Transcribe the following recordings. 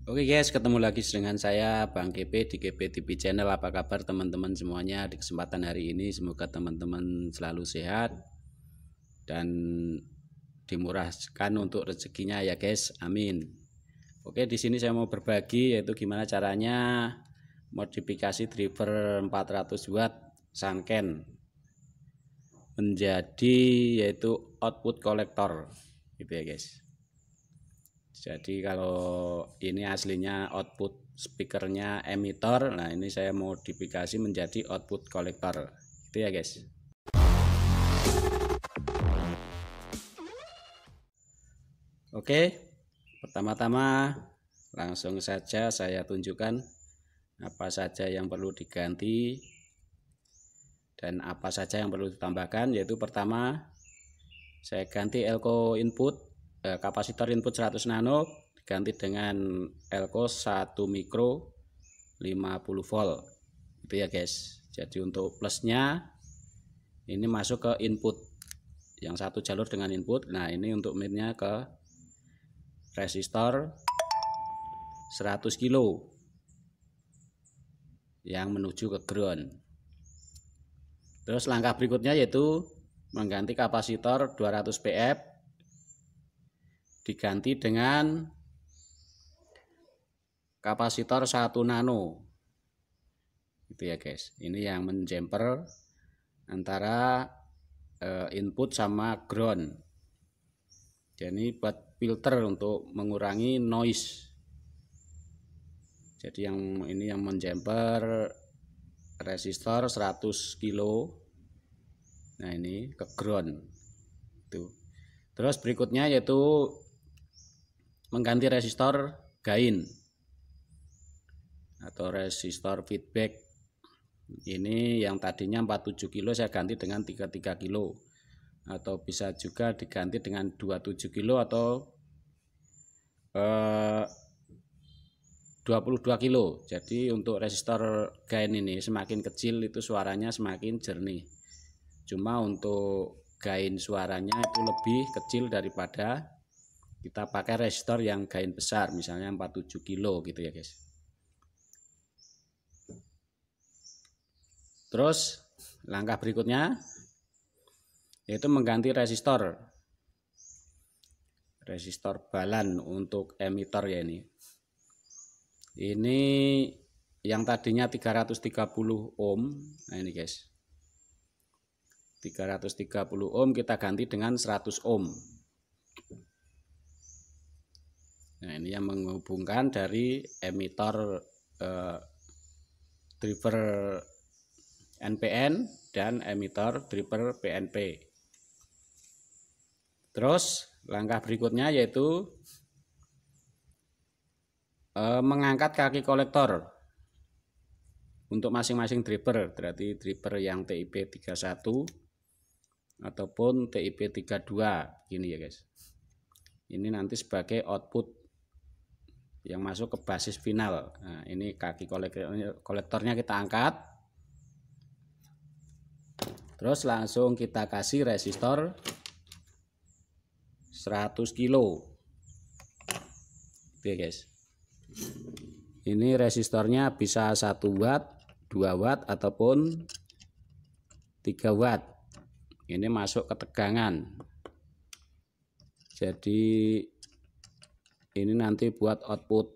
Oke guys, ketemu lagi dengan saya Bang GP di GP TV Channel. Apa kabar teman-teman semuanya? Di kesempatan hari ini semoga teman-teman selalu sehat dan dimurahkan untuk rezekinya ya guys. Amin. Oke, di sini saya mau berbagi yaitu gimana caranya modifikasi driver 400 watt Sanken menjadi yaitu output kolektor gitu ya guys. Jadi kalau ini aslinya output speakernya emitter, nah ini saya modifikasi menjadi output kolektor, itu ya guys. Oke, pertama-tama langsung saja saya tunjukkan apa saja yang perlu diganti dan apa saja yang perlu ditambahkan. Yaitu pertama saya ganti elko input, kapasitor input 100 nano diganti dengan elko 1 mikro 50 volt itu ya guys. Jadi untuk plusnya ini masuk ke input yang satu jalur dengan input. Nah ini untuk minnya ke resistor 100 kilo yang menuju ke ground. Terus langkah berikutnya yaitu mengganti kapasitor 200 pf diganti dengan kapasitor 1 nano itu ya guys. Ini yang menjumper antara input sama ground. Jadi buat filter untuk mengurangi noise. Jadi yang ini yang menjumper resistor 100 kilo. Nah ini ke ground itu. Terus berikutnya yaitu mengganti resistor gain atau resistor feedback. Ini yang tadinya 47 kilo saya ganti dengan 33 kilo, atau bisa juga diganti dengan 27 kilo atau 22 kilo. Jadi untuk resistor gain ini semakin kecil itu suaranya semakin jernih. Cuma untuk gain suaranya itu lebih kecil daripada kita pakai resistor yang gain besar, misalnya 47 kilo gitu ya guys. Terus langkah berikutnya yaitu mengganti resistor balan untuk emitter ya ini. Ini yang tadinya 330 ohm. Nah ini guys. 330 ohm kita ganti dengan 100 ohm. Nah ini yang menghubungkan dari emitter driver NPN dan emitter driver PNP. Terus langkah berikutnya yaitu mengangkat kaki kolektor untuk masing-masing driver. Berarti driver yang TIP 31 ataupun TIP 32 gini ya guys. Ini nanti sebagai output yang masuk ke basis final. Nah ini kaki kolektornya kita angkat. Terus langsung kita kasih resistor 100 kilo. Oke guys. Ini resistornya bisa 1 watt, 2 watt ataupun 3 watt. Ini masuk ke tegangan. Jadi ini nanti buat output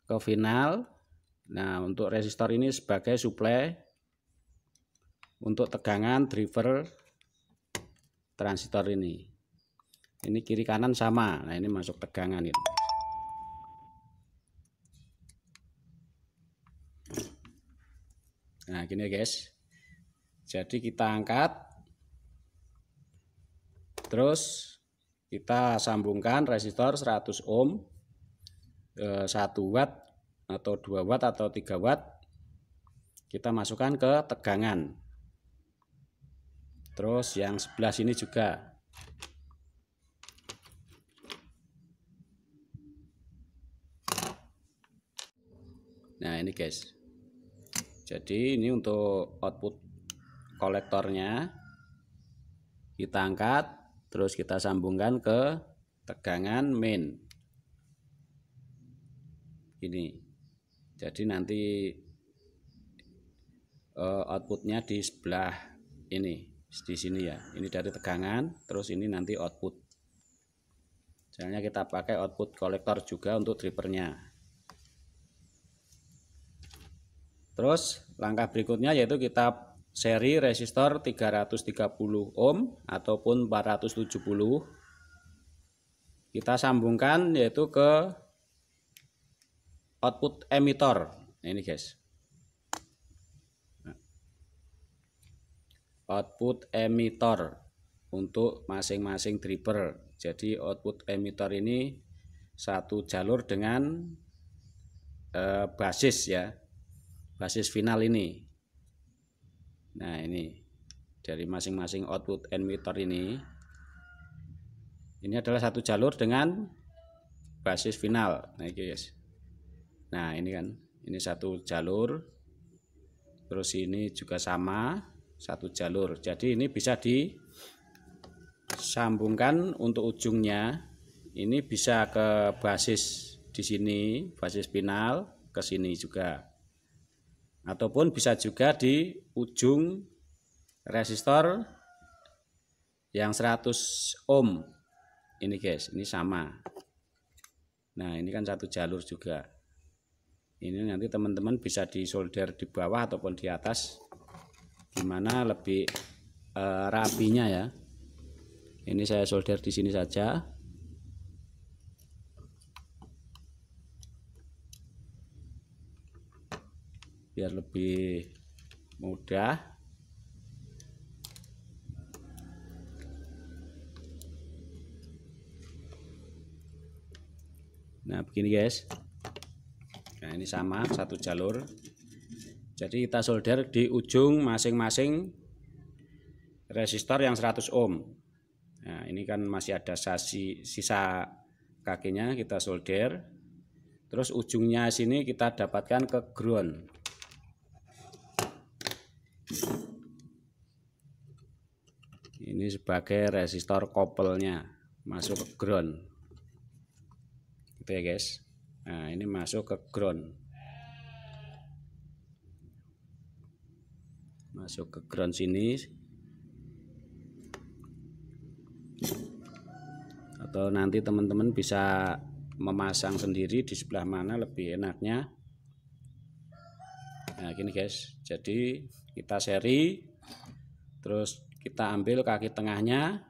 ke final. Nah, untuk resistor ini sebagai suplai untuk tegangan driver transistor ini. Ini kiri kanan sama. Nah, ini masuk tegangan ini. Nah, gini guys. Jadi kita angkat. Terus kita sambungkan resistor 100 ohm, 1 watt atau 2 watt atau 3 watt. Kita masukkan ke tegangan. Terus yang sebelah sini juga. Nah ini guys. Jadi ini untuk output kolektornya kita angkat, terus kita sambungkan ke tegangan main. ini. Jadi nanti outputnya di sebelah ini, di sini ya. Ini dari tegangan, terus ini nanti output. Misalnya kita pakai output kolektor juga untuk drivernya. Terus langkah berikutnya yaitu kita seri resistor 330 ohm ataupun 470. Kita sambungkan yaitu ke output emitter. Nah, ini guys. Output emitter untuk masing-masing driver. Jadi output emitter ini satu jalur dengan basis ya, basis final ini. Nah, ini dari masing-masing output emitter ini adalah satu jalur dengan basis final. Nah, ini guys. Nah, ini kan, ini satu jalur, terus ini juga sama satu jalur. Jadi ini bisa disambungkan untuk ujungnya. Ini bisa ke basis di sini, basis final ke sini juga. Ataupun bisa juga di ujung resistor yang 100 ohm. Ini guys, ini sama. Nah, ini kan satu jalur juga. Ini nanti teman-teman bisa disolder di bawah ataupun di atas, gimana lebih rapinya ya. Ini saya solder di sini saja. Biar lebih mudah. Nah, begini guys. Nah, ini sama satu jalur. Jadi kita solder di ujung masing-masing resistor yang 100 ohm. Nah, ini kan masih ada sisa kakinya, kita solder. Terus ujungnya sini kita dapatkan ke ground. Ini sebagai resistor kopelnya masuk ke ground. Gitu ya guys. Nah, ini masuk ke ground. Masuk ke ground sini. Atau nanti teman-teman bisa memasang sendiri di sebelah mana lebih enaknya. Nah, gini guys. Jadi kita seri, terus kita ambil kaki tengahnya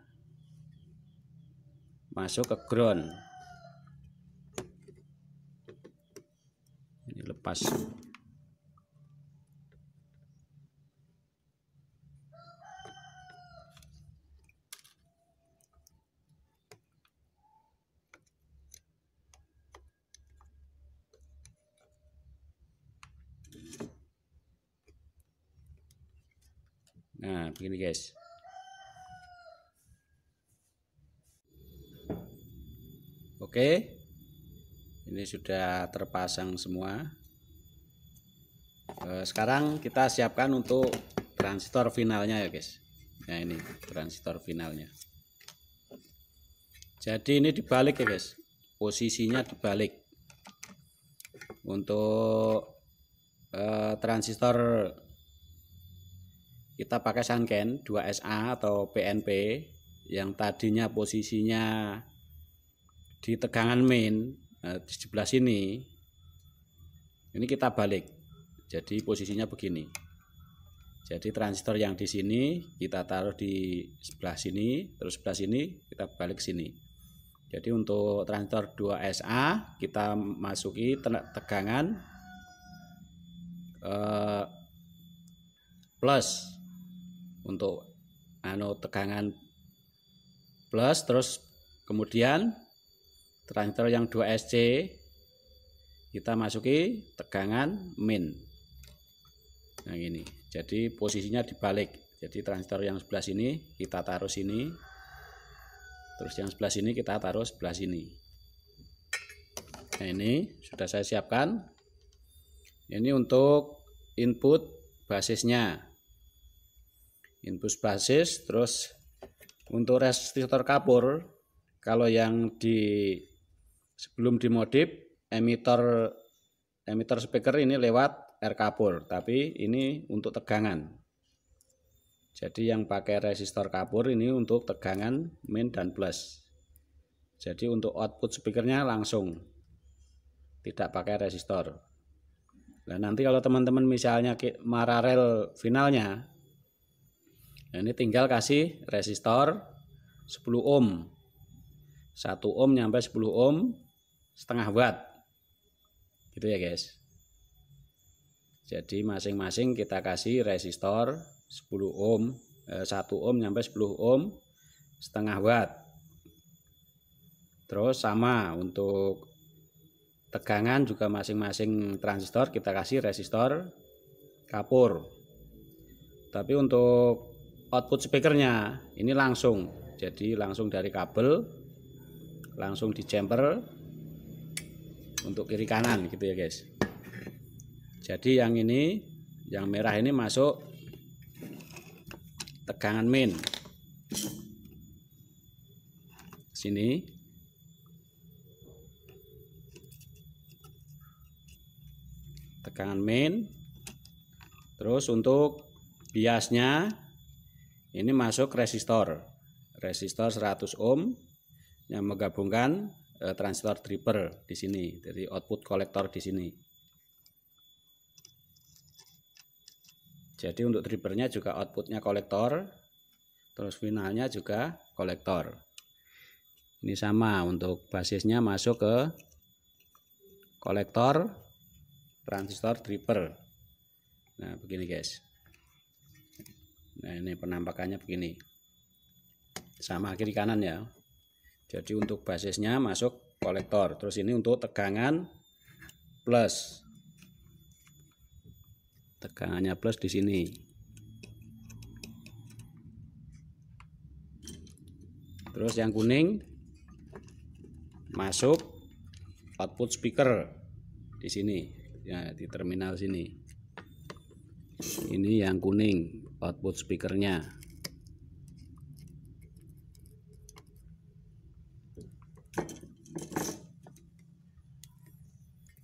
masuk ke ground. Ini lepas. Nah, begini guys. Oke. Ini sudah terpasang semua. Sekarang kita siapkan untuk transistor finalnya ya guys. Nah, ini transistor finalnya. Jadi ini dibalik ya guys. Posisinya dibalik. Untuk transistor kita pakai Sanken 2SA atau PNP yang tadinya posisinya di tegangan main di sebelah sini. Ini kita balik. Jadi posisinya begini. Jadi transistor yang di sini kita taruh di sebelah sini, terus sebelah sini kita balik sini. Jadi untuk transistor 2SA kita masuki tegangan plus. Untuk tegangan plus, terus kemudian transistor yang 2SC kita masuki tegangan min. Nah, gini. Jadi posisinya dibalik. Jadi transistor yang sebelah sini kita taruh sini, terus yang sebelah sini kita taruh sebelah sini. Nah, ini sudah saya siapkan. Ini untuk input basisnya. Input basis. Terus untuk resistor kapur, kalau yang sebelum dimodif emitter emitter speaker ini lewat R kapur, tapi ini untuk tegangan. Jadi yang pakai resistor kapur ini untuk tegangan min dan plus. Jadi untuk output speakernya langsung, tidak pakai resistor. Nah nanti kalau teman-teman misalnya mararel finalnya, ini tinggal kasih resistor 10 ohm. 1 ohm nyampe 10 ohm setengah watt. Gitu ya guys. Jadi masing-masing kita kasih resistor 10 ohm, 1 ohm nyampe 10 ohm setengah watt. Terus sama untuk tegangan juga masing-masing transistor kita kasih resistor kapur. Tapi untuk output speakernya ini langsung, jadi langsung dari kabel langsung di jumper untuk kiri kanan gitu ya guys. Jadi yang ini, yang merah ini masuk tegangan min sini, tegangan min. Terus untuk biasnya ini masuk resistor 100 ohm yang menggabungkan transistor dripper di sini, dari output kolektor di sini. Jadi untuk drippernya juga outputnya kolektor, terus finalnya juga kolektor. Ini sama untuk basisnya masuk ke kolektor transistor dripper. Nah begini guys. Nah ini penampakannya begini, sama kiri kanan ya. Jadi untuk basisnya masuk kolektor, terus ini untuk tegangan plus, tegangannya plus di sini. Terus yang kuning masuk output speaker di sini ya, di terminal sini. Ini yang kuning output speakernya.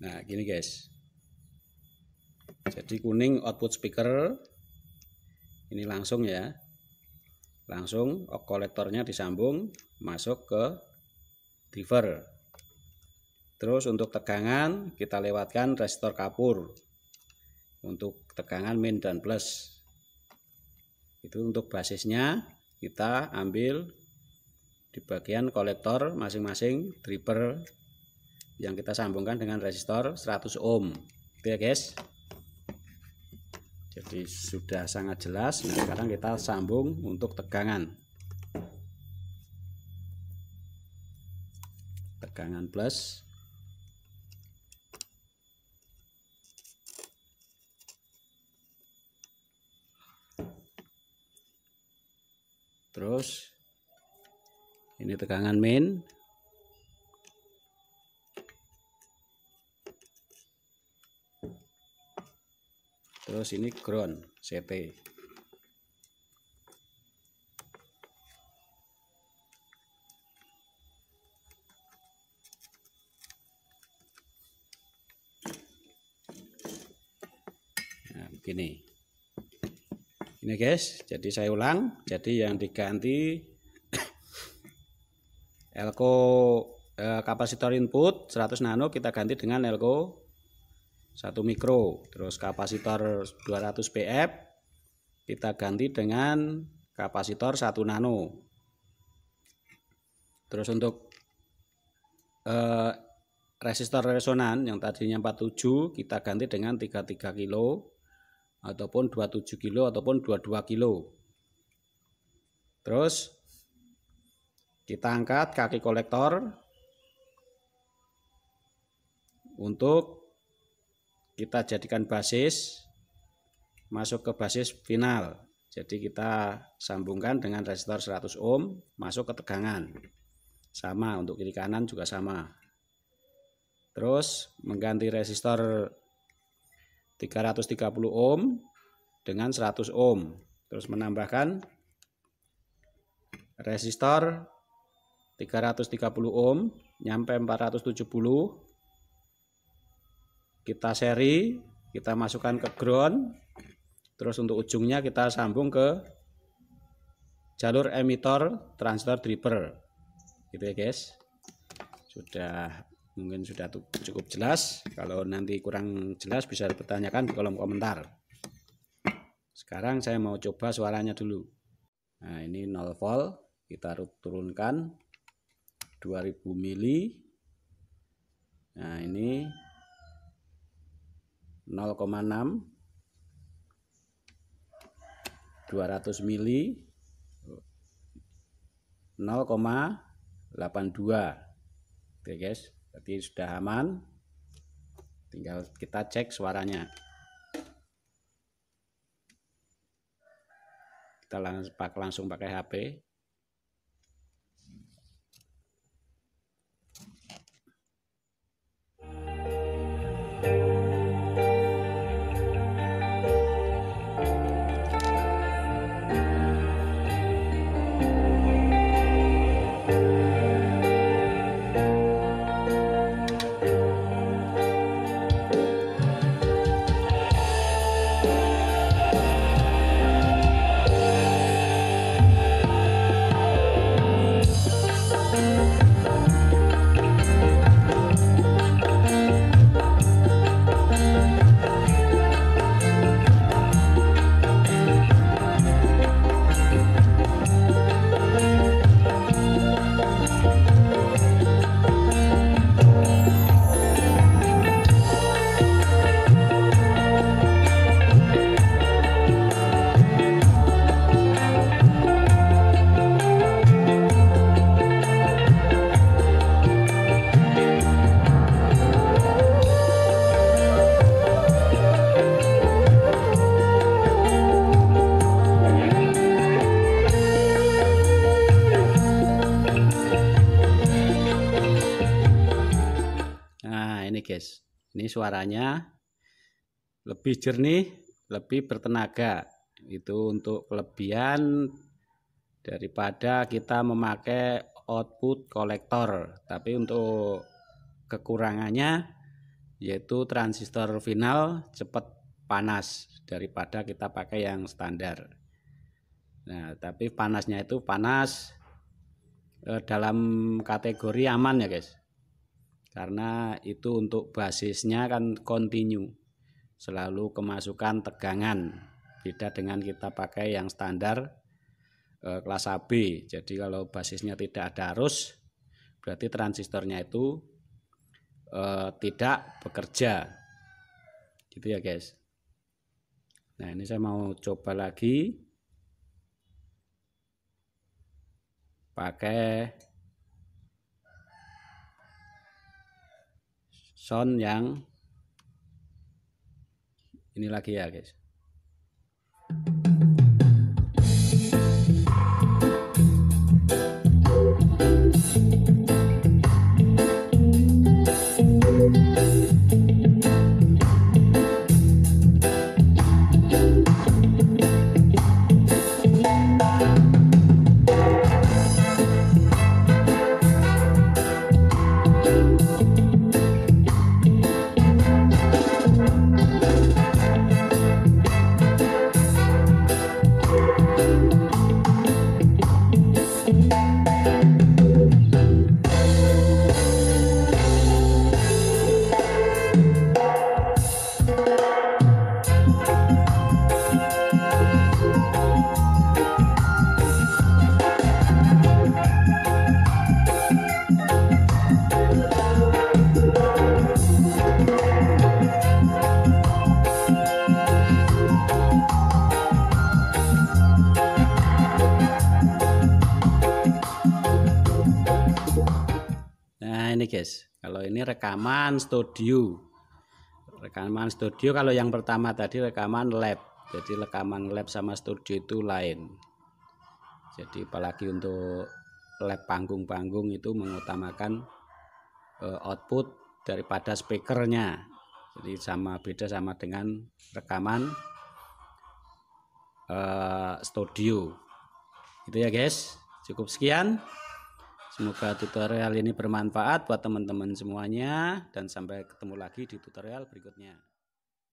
Nah gini guys, jadi kuning output speaker ini langsung ya, langsung kolektornya disambung masuk ke driver. Terus untuk tegangan kita lewatkan resistor kapur untuk tegangan min dan plus. Itu untuk basisnya kita ambil di bagian kolektor masing-masing driver yang kita sambungkan dengan resistor 100 ohm. Itu ya guys. Jadi sudah sangat jelas. Nah sekarang kita sambung untuk tegangan. Tegangan plus. Terus ini tegangan min. Terus ini ground CT. Nah, begini. Ini guys, jadi saya ulang. Jadi yang diganti elko kapasitor input 100 nano kita ganti dengan elko 1 mikro. Terus kapasitor 200 pf kita ganti dengan kapasitor 1 nano. Terus untuk resistor resonan yang tadinya 47 kita ganti dengan 33 kilo ataupun 27 kilo ataupun 22 kilo. Terus kita angkat kaki kolektor untuk kita jadikan basis, masuk ke basis final. Jadi kita sambungkan dengan resistor 100 ohm masuk ke tegangan. Sama untuk kiri kanan juga sama. Terus mengganti resistor 330 ohm dengan 100 ohm. Terus menambahkan resistor 330 ohm nyampe 470 kita seri, kita masukkan ke ground, terus untuk ujungnya kita sambung ke jalur emitor transistor dropper, gitu ya guys. Mungkin sudah cukup jelas. Kalau nanti kurang jelas bisa dipertanyakan di kolom komentar. Sekarang saya mau coba suaranya dulu. Nah, ini 0 volt, kita turunkan 2000 mili. Nah, ini 0,6, 200 mili, 0,82. Oke guys, berarti sudah aman. Tinggal kita cek suaranya. Kita langsung pakai HP. Nah, ini guys, ini suaranya lebih jernih, lebih bertenaga. Itu untuk kelebihan daripada kita memakai output kolektor. Tapi untuk kekurangannya yaitu transistor final cepat panas daripada kita pakai yang standar. Nah, tapi panasnya itu panas dalam kategori aman ya guys. Karena itu untuk basisnya kan kontinu, selalu kemasukan tegangan, beda dengan kita pakai yang standar kelas AB. Jadi kalau basisnya tidak ada arus, berarti transistornya itu tidak bekerja, gitu ya guys. Nah, ini saya mau coba lagi pakai sound yang ini lagi ya guys. Ini guys, kalau ini rekaman studio. Rekaman studio kalau yang pertama tadi rekaman lab. Jadi rekaman lab sama studio itu lain. Jadi apalagi untuk lab panggung-panggung itu mengutamakan output daripada speakernya. Jadi beda sama dengan rekaman studio. Itu ya guys. Cukup sekian. Semoga tutorial ini bermanfaat buat teman-teman semuanya, dan sampai ketemu lagi di tutorial berikutnya.